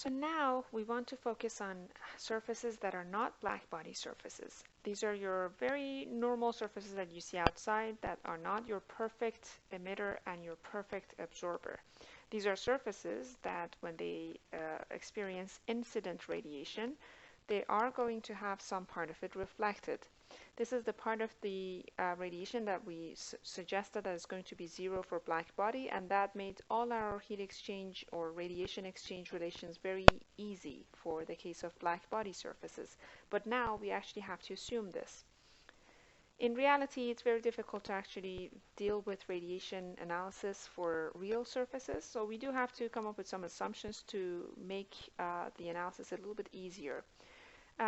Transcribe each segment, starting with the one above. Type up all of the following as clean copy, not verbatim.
So now we want to focus on surfaces that are not blackbody surfaces. These are your very normal surfaces that you see outside that are not your perfect emitter and your perfect absorber. These are surfaces that when they experience incident radiation, they are going to have some part of it reflected. This is the part of the radiation that we suggested that is going to be zero for black body, and that made all our heat exchange or radiation exchange relations very easy for the case of black body surfaces. But now we actually have to assume this. In reality, it's very difficult to actually deal with radiation analysis for real surfaces, so we do have to come up with some assumptions to make the analysis a little bit easier.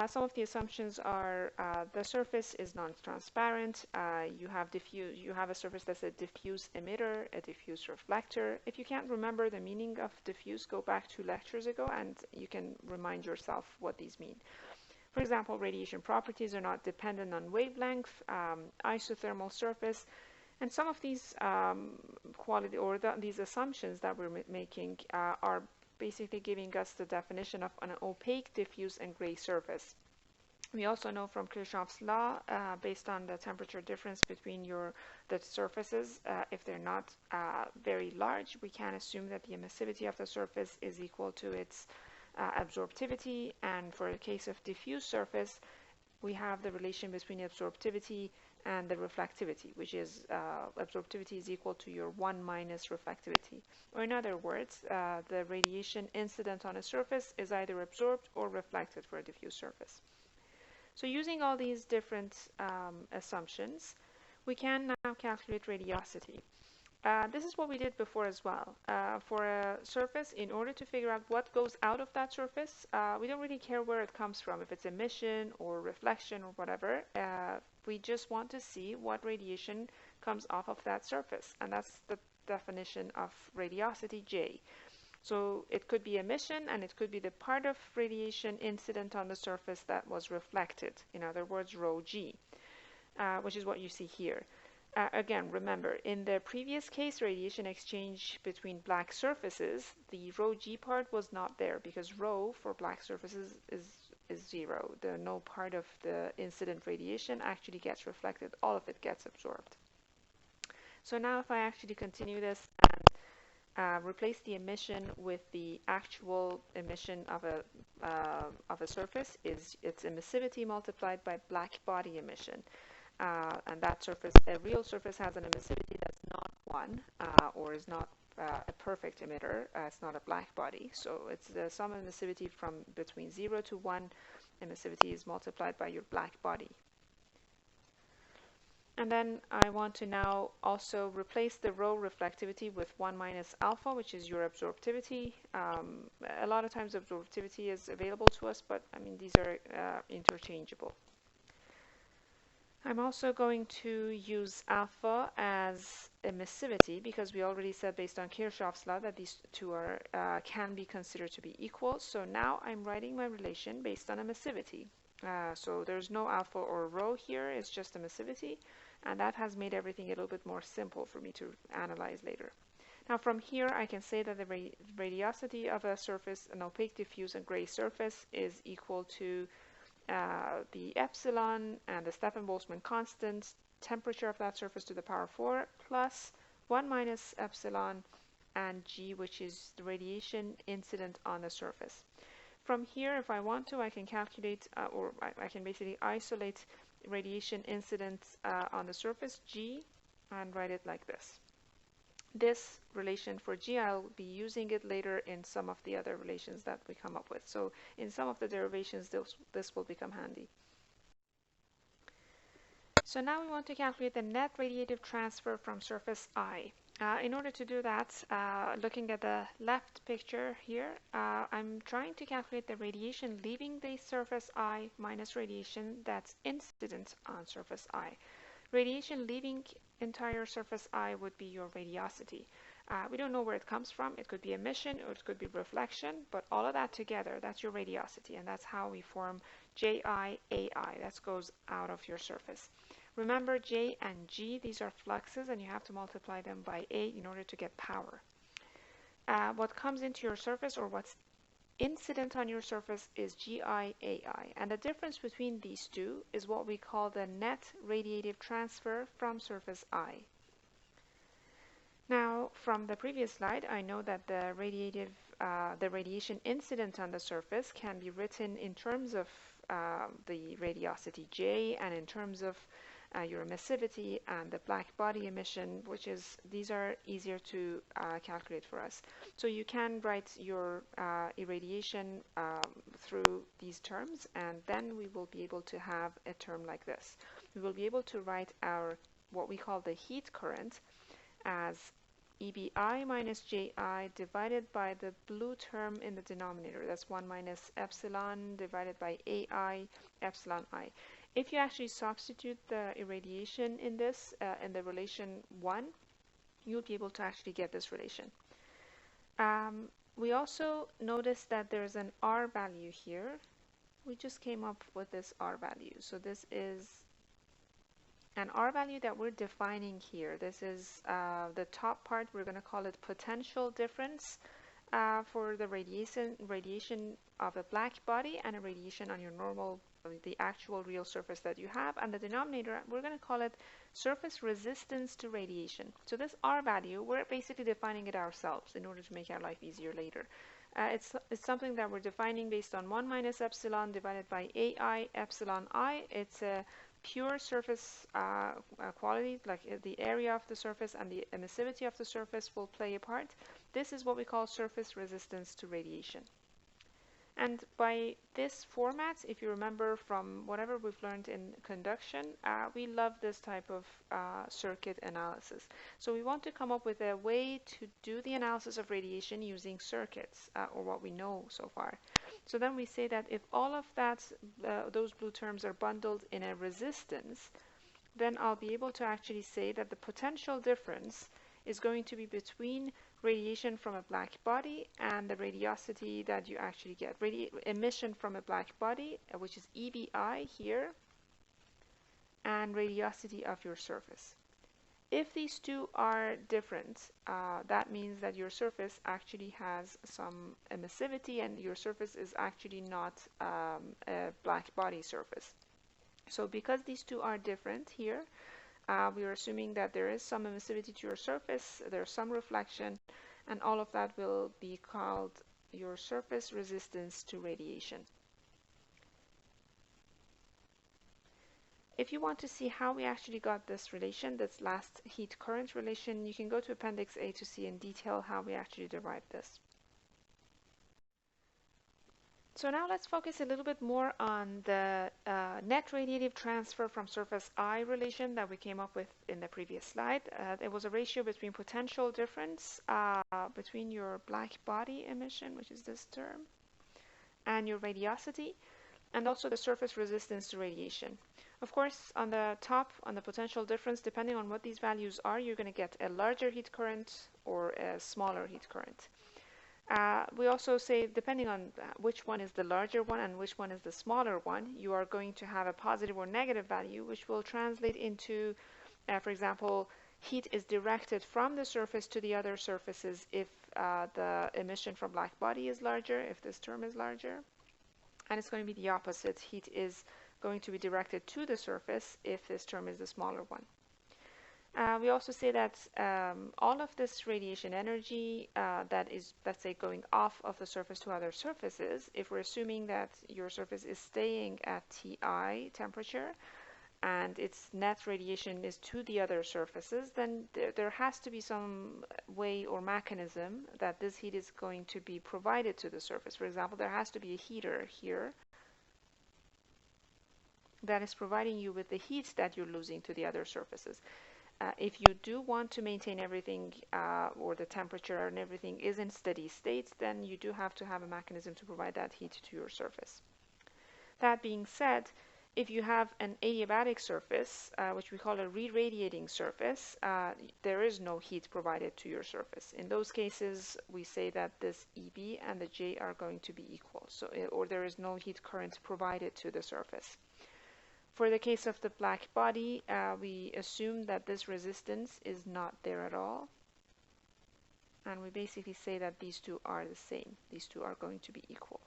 Some of the assumptions are the surface is non-transparent. You have a surface that's a diffuse emitter, a diffuse reflector. If you can't remember the meaning of diffuse, go back 2 lectures ago and you can remind yourself what these mean. For example, radiation properties are not dependent on wavelength, isothermal surface, and some of these quality or these assumptions that we're making are basically giving us the definition of an opaque, diffuse, and gray surface. We also know from Kirchhoff's law, based on the temperature difference between the surfaces, if they're not very large, we can assume that the emissivity of the surface is equal to its absorptivity. And for a case of diffuse surface, we have the relation between absorptivity and the reflectivity, which is absorptivity is equal to your 1 minus reflectivity. Or in other words, the radiation incident on a surface is either absorbed or reflected for a diffuse surface. So using all these different assumptions, we can now calculate radiosity. This is what we did before as well. For a surface, in order to figure out what goes out of that surface, we don't really care where it comes from, if it's emission or reflection or whatever. We just want to see what radiation comes off of that surface, and that's the definition of radiosity, J. So it could be emission, and it could be the part of radiation incident on the surface that was reflected, in other words, rho G, which is what you see here. Again, remember, in the previous case, radiation exchange between black surfaces, the rho G part was not there because rho for black surfaces is 0. No part of the incident radiation actually gets reflected. All of it gets absorbed. So now if I actually continue this and replace the emission with the actual emission of a surface, is its emissivity multiplied by black body emission. And that surface, a real surface, has an emissivity that's not 1 or is not a perfect emitter. It's not a black body. So it's the sum emissivity from between 0 to 1 emissivity is multiplied by your black body. And then I want to now also replace the rho reflectivity with 1 minus alpha, which is your absorptivity. A lot of times absorptivity is available to us, but I mean these are interchangeable. I'm also going to use alpha as emissivity because we already said based on Kirchhoff's law that these two are can be considered to be equal. So now I'm writing my relation based on emissivity. So there's no alpha or rho here, it's just emissivity, and that has made everything a little bit more simple for me to analyze later. Now from here I can say that the radiosity of a surface, an opaque, diffuse, and gray surface, is equal to the epsilon and the Stefan-Boltzmann constant, temperature of that surface to the power 4, plus 1 minus epsilon and G, which is the radiation incident on the surface. From here, if I want to, I can calculate, or I can basically isolate radiation incident on the surface, G, and write it like this. This relation for G, I'll be using it later in some of the other relations that we come up with. So in some of the derivations, this will become handy. So now we want to calculate the net radiative transfer from surface I. In order to do that, looking at the left picture here, I'm trying to calculate the radiation leaving the surface I minus radiation that's incident on surface I. Radiation leaving entire surface I would be your radiosity. We don't know where it comes from. It could be emission or it could be reflection, but all of that together, that's your radiosity, and that's how we form Ji, Ai. That goes out of your surface. Remember, J and G, these are fluxes, and you have to multiply them by A in order to get power. What comes into your surface, or what's incident on your surface is GI-AI, and the difference between these two is what we call the net radiative transfer from surface I. Now, from the previous slide, I know that the radiation incident on the surface can be written in terms of the radiosity J and in terms of your emissivity and the black body emission, these are easier to calculate for us. So you can write your irradiation through these terms, and then we will be able to have a term like this. We will be able to write our what we call the heat current as EBI minus JI divided by the blue term in the denominator. That's 1 minus epsilon divided by AI epsilon I. If you actually substitute the irradiation in this, in the relation 1, you'll be able to actually get this relation. We also notice that there's an R value here. We just came up with this R value. So this is an R value that we're defining here. This is the top part. We're going to call it potential difference for the radiation of a black body and a radiation on your normal, the actual real surface that you have. And the denominator, we're going to call it surface resistance to radiation. So this R value, we're basically defining it ourselves in order to make our life easier later. It's something that we're defining based on 1 minus epsilon divided by AI epsilon I. It's a pure surface quality, like the area of the surface and the emissivity of the surface will play a part. This is what we call surface resistance to radiation. And by this format, if you remember from whatever we've learned in conduction, we love this type of circuit analysis. So we want to come up with a way to do the analysis of radiation using circuits, or what we know so far. So then we say that if all of that, those blue terms are bundled in a resistance, then I'll be able to actually say that the potential difference is going to be between radiation from a black body and the radiosity that you actually get. Emission from a black body, which is EBI here, and radiosity of your surface. If these two are different, that means that your surface actually has some emissivity and your surface is actually not a black body surface. So because these two are different here, we are assuming that there is some emissivity to your surface, there's some reflection, and all of that will be called your surface resistance to radiation. If you want to see how we actually got this relation, this last heat current relation, you can go to Appendix A to see in detail how we actually derived this. So now let's focus a little bit more on the net radiative transfer from surface I relation that we came up with in the previous slide. It was a ratio between potential difference between your black body emission, which is this term, and your radiosity, and also the surface resistance to radiation. Of course, on the top, on the potential difference, depending on what these values are, you're going to get a larger heat current or a smaller heat current. We also say, depending on which one is the larger one and which one is the smaller one, you are going to have a positive or negative value, which will translate into, for example, heat is directed from the surface to the other surfaces if the emission from black body is larger, if this term is larger. And it's going to be the opposite. Heat is going to be directed to the surface if this term is the smaller one. We also say that all of this radiation energy that is, let's say, going off of the surface to other surfaces, if we're assuming that your surface is staying at Ti temperature and its net radiation is to the other surfaces, then there has to be some way or mechanism that this heat is going to be provided to the surface. For example, there has to be a heater here that is providing you with the heat that you're losing to the other surfaces. If you do want to maintain everything or the temperature and everything is in steady state, then you do have to have a mechanism to provide that heat to your surface. That being said, if you have an adiabatic surface, which we call a re-radiating surface, there is no heat provided to your surface. In those cases, we say that this EB and the J are going to be equal, so, or there is no heat current provided to the surface. For the case of the black body, we assume that this resistance is not there at all. and we basically say that these two are the same. These two are going to be equal.